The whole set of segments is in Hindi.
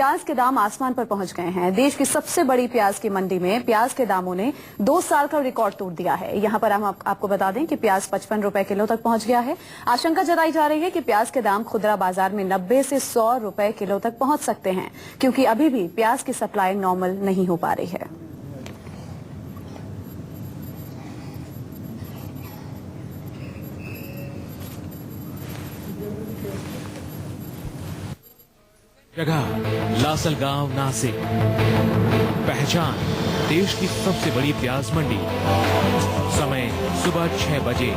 प्याज के दाम आसमान पर पहुंच गए हैं। देश की सबसे बड़ी प्याज की मंडी में प्याज के दामों ने 2 साल का रिकॉर्ड तोड़ दिया है। यहां पर हम आपको बता दें कि प्याज 55 रुपए किलो तक पहुंच गया है। आशंका जताई जा रही है कि प्याज के दाम खुदरा बाजार में 90 से 100 रुपए किलो तक पहुंच सकते हैं, क्योंकि अभी भी प्याज की सप्लाई नॉर्मल नहीं हो पा रही है। जगह लासलगांव नासिक, पहचान देश की सबसे बड़ी प्याज मंडी, समय सुबह 6 बजे।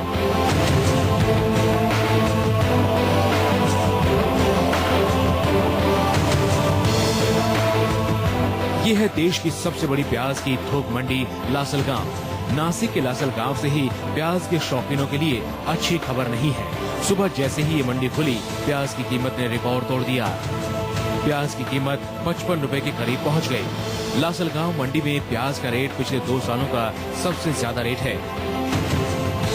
ये है देश की सबसे बड़ी प्याज की थोक मंडी लासलगांव। नासिक के लासलगांव से ही प्याज के शौकीनों के लिए अच्छी खबर नहीं है। सुबह जैसे ही ये मंडी खुली, प्याज की कीमत ने रिकॉर्ड तोड़ दिया। प्याज की कीमत 55 रुपए के करीब पहुंच गई। लासलगांव मंडी में प्याज का रेट पिछले 2 सालों का सबसे ज्यादा रेट है,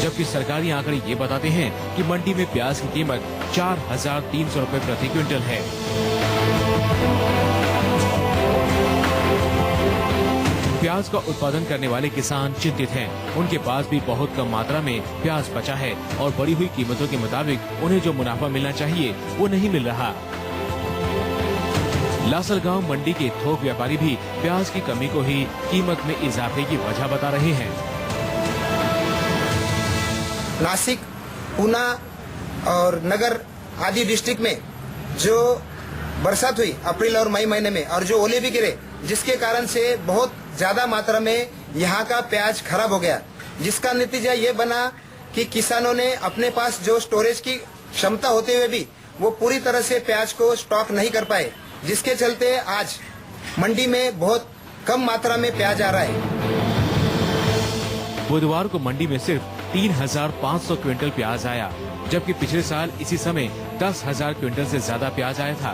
जबकि सरकारी आंकड़े ये बताते हैं कि मंडी में प्याज की कीमत 4,300 रुपए प्रति क्विंटल है। प्याज का उत्पादन करने वाले किसान चिंतित हैं। उनके पास भी बहुत कम मात्रा में प्याज बचा है और बढ़ी हुई कीमतों के मुताबिक उन्हें जो मुनाफा मिलना चाहिए वो नहीं मिल रहा। लासलगांव मंडी के थोक व्यापारी भी प्याज की कमी को ही कीमत में इजाफे की वजह बता रहे हैं। नासिक, पूना और नगर आदि डिस्ट्रिक्ट में जो बरसात हुई अप्रैल और मई महीने में, और जो ओले भी गिरे, जिसके कारण से बहुत ज्यादा मात्रा में यहाँ का प्याज खराब हो गया, जिसका नतीजा ये बना कि किसानों ने अपने पास जो स्टोरेज की क्षमता होते हुए भी वो पूरी तरह से प्याज को स्टॉक नहीं कर पाए, जिसके चलते आज मंडी में बहुत कम मात्रा में प्याज आ रहा है। बुधवार को मंडी में सिर्फ 3,500 क्विंटल प्याज आया, जबकि पिछले साल इसी समय 10,000 क्विंटल से ज्यादा प्याज आया था।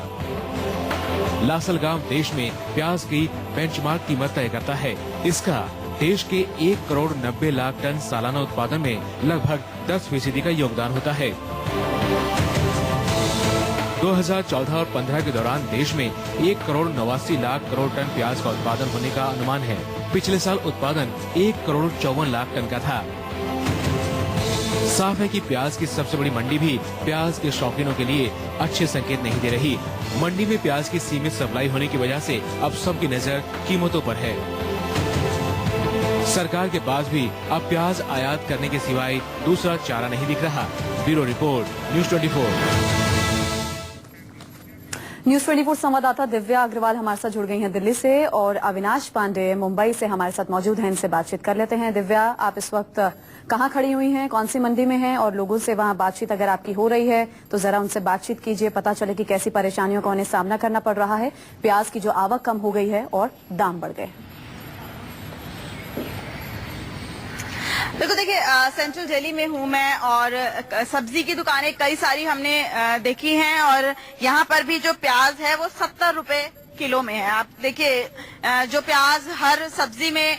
लासलगांव देश में प्याज की बेंचमार्क कीमत तय करता है। इसका देश के 1 करोड़ 90 लाख टन सालाना उत्पादन में लगभग 10% का योगदान होता है। 2014 और 15 के दौरान देश में 1 करोड़ 89 लाख करोड़ टन प्याज का उत्पादन होने का अनुमान है। पिछले साल उत्पादन 1 करोड़ 54 लाख टन का था। साफ है कि प्याज की सबसे बड़ी मंडी भी प्याज के शौकीनों के लिए अच्छे संकेत नहीं दे रही। मंडी में प्याज की सीमित सप्लाई होने की वजह से अब सबकी नजर कीमतों पर है। सरकार के पास भी अब प्याज आयात करने के सिवाय दूसरा चारा नहीं दिख रहा। Bureau report, news 24। न्यूज़ 24 संवाददाता दिव्या अग्रवाल हमारे साथ जुड़ गई हैं दिल्ली से, और अविनाश पांडे मुंबई से हमारे साथ मौजूद हैं। इनसे बातचीत कर लेते हैं। दिव्या, आप इस वक्त कहां खड़ी हुई हैं, कौन सी मंडी में हैं, और लोगों से वहां बातचीत अगर आपकी हो रही है तो जरा उनसे बातचीत कीजिए, पता चले कि कैसी परेशानियों का उन्हें सामना करना पड़ रहा है। प्याज की जो आवक कम हो गई है और दाम बढ़ गए। देखो, देखिए, सेंट्रल दिल्ली में हूँ मैं, और सब्जी की दुकानें कई सारी हमने देखी हैं, और यहाँ पर भी जो प्याज है वो 70 रुपए किलो में है। आप देखिए, जो प्याज हर सब्जी में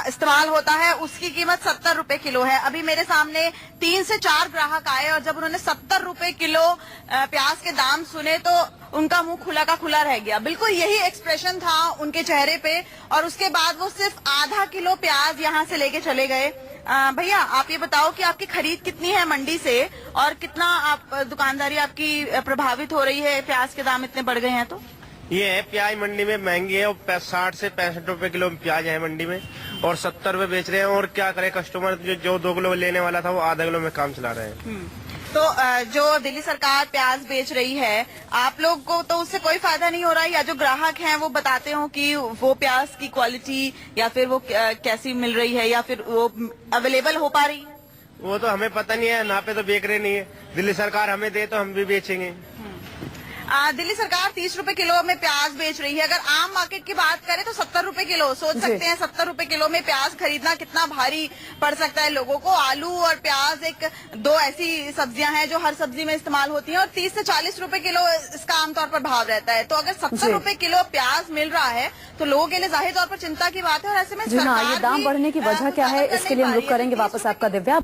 इस्तेमाल होता है उसकी कीमत 70 रुपए किलो है। अभी मेरे सामने 3 से 4 ग्राहक आए, और जब उन्होंने 70 रुपए किलो प्याज के दाम सुने तो उनका मुंह खुला का खुला रह गया। बिल्कुल यही एक्सप्रेशन था उनके चेहरे पे, और उसके बाद वो सिर्फ आधा किलो प्याज यहाँ से लेके चले गए। भैया, आप ये बताओ कि आपकी खरीद कितनी है मंडी से, और कितना आप दुकानदारी आपकी प्रभावित हो रही है, प्याज के दाम इतने बढ़ गए हैं तो? ये है, प्याज मंडी में महंगी है, और 60 से 65 रुपए किलो प्याज है मंडी में, और 70 रुपए बेच रहे हैं। और क्या करे, कस्टमर जो 2 किलो लेने वाला था वो आधा किलो में काम चला रहे हैं। तो जो दिल्ली सरकार प्याज बेच रही है, आप लोग को तो उससे कोई फायदा नहीं हो रहा है, या जो ग्राहक हैं वो बताते हो कि वो प्याज की क्वालिटी या फिर वो कैसी मिल रही है, या फिर वो अवेलेबल हो पा रही है? वो तो हमें पता नहीं है, ना पे तो बेच रहे नहीं है। दिल्ली सरकार हमें दे तो हम भी बेचेंगे। दिल्ली सरकार 30 रुपए किलो में प्याज बेच रही है। अगर आम मार्केट की बात करें तो 70 रुपए किलो। सोच सकते हैं 70 रुपए किलो में प्याज खरीदना कितना भारी पड़ सकता है लोगों को। आलू और प्याज दो ऐसी सब्जियां हैं जो हर सब्जी में इस्तेमाल होती हैं, और 30 से 40 रुपए किलो इसका आमतौर पर भाव रहता है। तो अगर 70 रुपए किलो प्याज मिल रहा है तो लोगों के लिए जाहिर तौर पर चिंता की बात है। और ऐसे में ये दाम बढ़ने की वजह क्या है, इसके लिए हम रुक करेंगे वापस आपका दिव्या।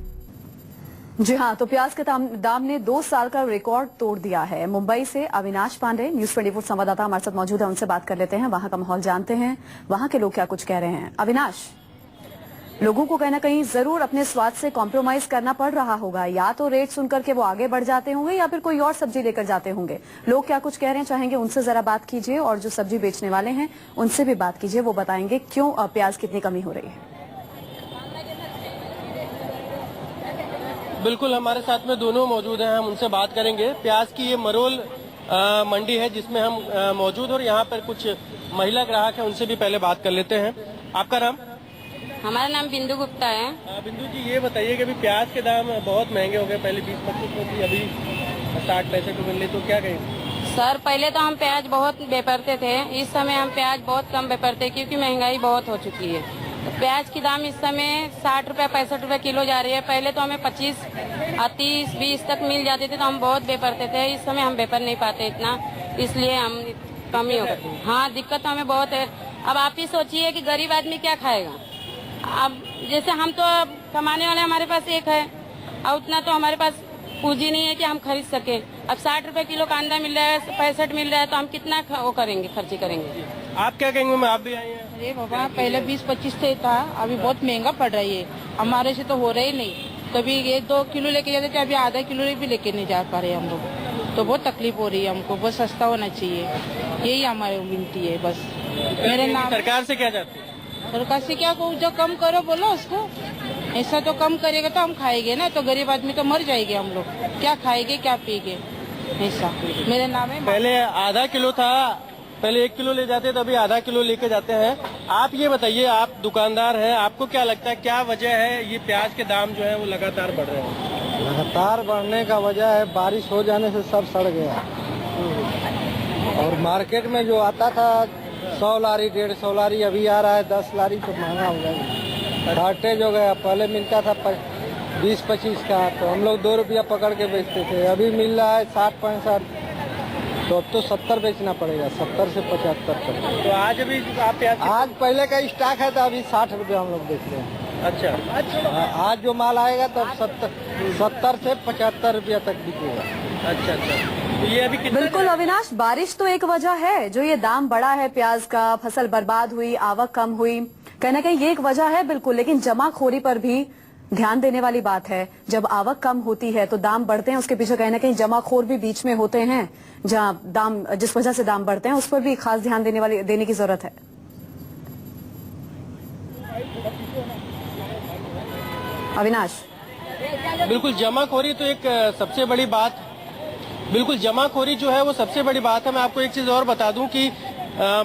जी हाँ, तो प्याज के दाम ने 2 साल का रिकॉर्ड तोड़ दिया है। मुंबई से अविनाश पांडे, न्यूज 24 संवाददाता हमारे साथ मौजूद है, उनसे बात कर लेते हैं, वहां का माहौल जानते हैं, वहां के लोग क्या कुछ कह रहे हैं। अविनाश, लोगों को कहीं ना कहीं जरूर अपने स्वाद से कॉम्प्रोमाइज करना पड़ रहा होगा, या तो रेट सुनकर के वो आगे बढ़ जाते होंगे या फिर कोई और सब्जी लेकर जाते होंगे। लोग क्या कुछ कह रहे हैं, चाहेंगे उनसे जरा बात कीजिए, और जो सब्जी बेचने वाले हैं उनसे भी बात कीजिए, वो बताएंगे क्यों प्याज कितनी कमी हो रही है। बिल्कुल, हमारे साथ में दोनों मौजूद हैं, हम उनसे बात करेंगे। प्याज की ये मरोल मंडी है जिसमें हम मौजूद, और यहाँ पर कुछ महिला ग्राहक हैं, उनसे भी पहले बात कर लेते हैं। आपका नाम? हमारा नाम बिंदु गुप्ता है। बिंदु जी, ये बताइए कि अभी प्याज के दाम बहुत महंगे हो गए, पहले 20-25 में थी, अभी 60-65 रुपए मिले, तो क्या कहेंगे? सर, पहले तो हम प्याज बहुत बेपरते थे, इस समय हम प्याज बहुत कम बेपरते क्योंकि महंगाई बहुत हो चुकी है। तो प्याज की दाम इस समय 60 रुपए 65 रुपए किलो जा रही है। पहले तो हमें 25, 30, 20 तक मिल जाते थे, तो हम बहुत बेपरते थे। इस समय हम बेपर नहीं पाते इतना, इसलिए हम कम ही हो गए। हाँ, दिक्कत तो हमें बहुत है। अब आप ही सोचिए कि गरीब आदमी क्या खाएगा। अब जैसे हम तो कमाने वाले, हमारे पास एक है, और उतना तो हमारे पास पूंजी नहीं है कि हम खरीद सके। अब 60 रुपए किलो कांदा मिल रहा है, 65 मिल रहा है, तो हम कितना वो करेंगे, खर्ची करेंगे। आप क्या कहेंगे? मैं आप भी आई हैं। अरे बाबा, पहले 20-25 से था, अभी बहुत महंगा पड़ रही है। हमारे से तो हो रहा ही नहीं, कभी 1-2 किलो लेके जाते थे, अभी आधा किलो भी लेके नहीं जा पा रहे हम लोग। तो बहुत तकलीफ हो रही है हमको, बहुत सस्ता होना चाहिए, यही हमारी विनती है बस। मेरे नाम सरकार से क्या चाहते हैं? सरकार से क्या कहूँ, जो कम करो बोलो उसको। ऐसा तो कम करेगा तो हम खाएंगे ना, तो गरीब आदमी तो मर जाएंगे हम लोग, क्या खाएंगे क्या पिएंगे। ऐसा मेरा नाम है। पहले आधा किलो था, पहले 1 किलो ले जाते थे, अभी आधा किलो लेके जाते हैं। आप ये बताइए, आप दुकानदार हैं, आपको क्या लगता है क्या वजह है ये प्याज के दाम जो है वो लगातार बढ़ रहे हैं? लगातार बढ़ने का वजह है बारिश हो जाने से सब सड़ गया, और मार्केट में जो आता था 100 लारी 150 लारी, अभी आ रहा है 10 लारी, तो महंगा हो गया, शॉर्टेज हो गया। पहले मिलता था 20-25 का, तो हम लोग 2 रुपया पकड़ के बेचते थे, अभी मिल रहा है 60-65, तो अब तो 70 बेचना पड़ेगा, 70 से 75 तक। तो आज अभी आप प्याज आज पहले का स्टॉक है, तो अभी 60 रुपया हम लोग बेच रहे हैं। अच्छा, आज जो माल आएगा तो 70 से 75 रुपया तक बिकेगा। अच्छा, तो ये अभी कितना? बिल्कुल अविनाश, बारिश तो एक वजह है जो ये दाम बढ़ा है प्याज का, फसल बर्बाद हुई, आवक कम हुई, कहीं ना कहीं ये एक वजह है बिल्कुल। लेकिन जमाखोरी पर भी ध्यान देने वाली बात है। जब आवक कम होती है तो दाम बढ़ते हैं, उसके पीछे कहीं ना कहीं जमाखोर भी बीच में होते हैं, जहाँ दाम, जिस वजह से दाम बढ़ते हैं, उस पर भी खास ध्यान देने की जरूरत है। अविनाश, बिल्कुल, जमाखोरी तो एक सबसे बड़ी बात, बिल्कुल जमाखोरी जो है वो सबसे बड़ी बात है। मैं आपको एक चीज और बता दूं कि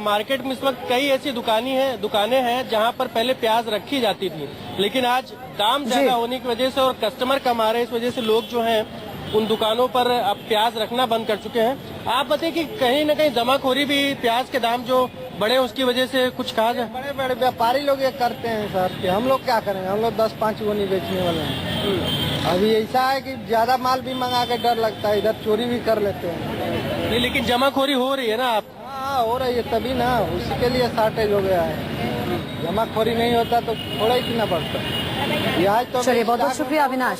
मार्केट में इस वक्त कई ऐसी दुकानें हैं जहां पर पहले प्याज रखी जाती थी, लेकिन आज दाम ज्यादा होने की वजह से और कस्टमर कम आ रहे हैं, इस वजह से लोग जो हैं उन दुकानों पर अब प्याज रखना बंद कर चुके हैं। आप बताइए कि कहीं न कहीं जमाखोरी भी, प्याज के दाम जो बढ़े उसकी वजह से कुछ कहा जाए? बड़े बड़े व्यापारी लोग ये करते हैं सर, कि हम लोग क्या करेंगे, हम लोग 10-5 को नहीं बेचने वाले हैं। अभी ऐसा है कि ज्यादा माल भी मंगा के डर लगता है, इधर चोरी भी कर लेते हैं। नहीं, लेकिन जमाखोरी हो रही है ना आप? हाँ, हो रही है, तभी ना, उसी के लिए शॉर्टेज हो गया है। जमाखोरी नहीं होता तो थोड़ा ही पीना पड़ता है। चलिए, बहुत बहुत शुक्रिया अविनाश।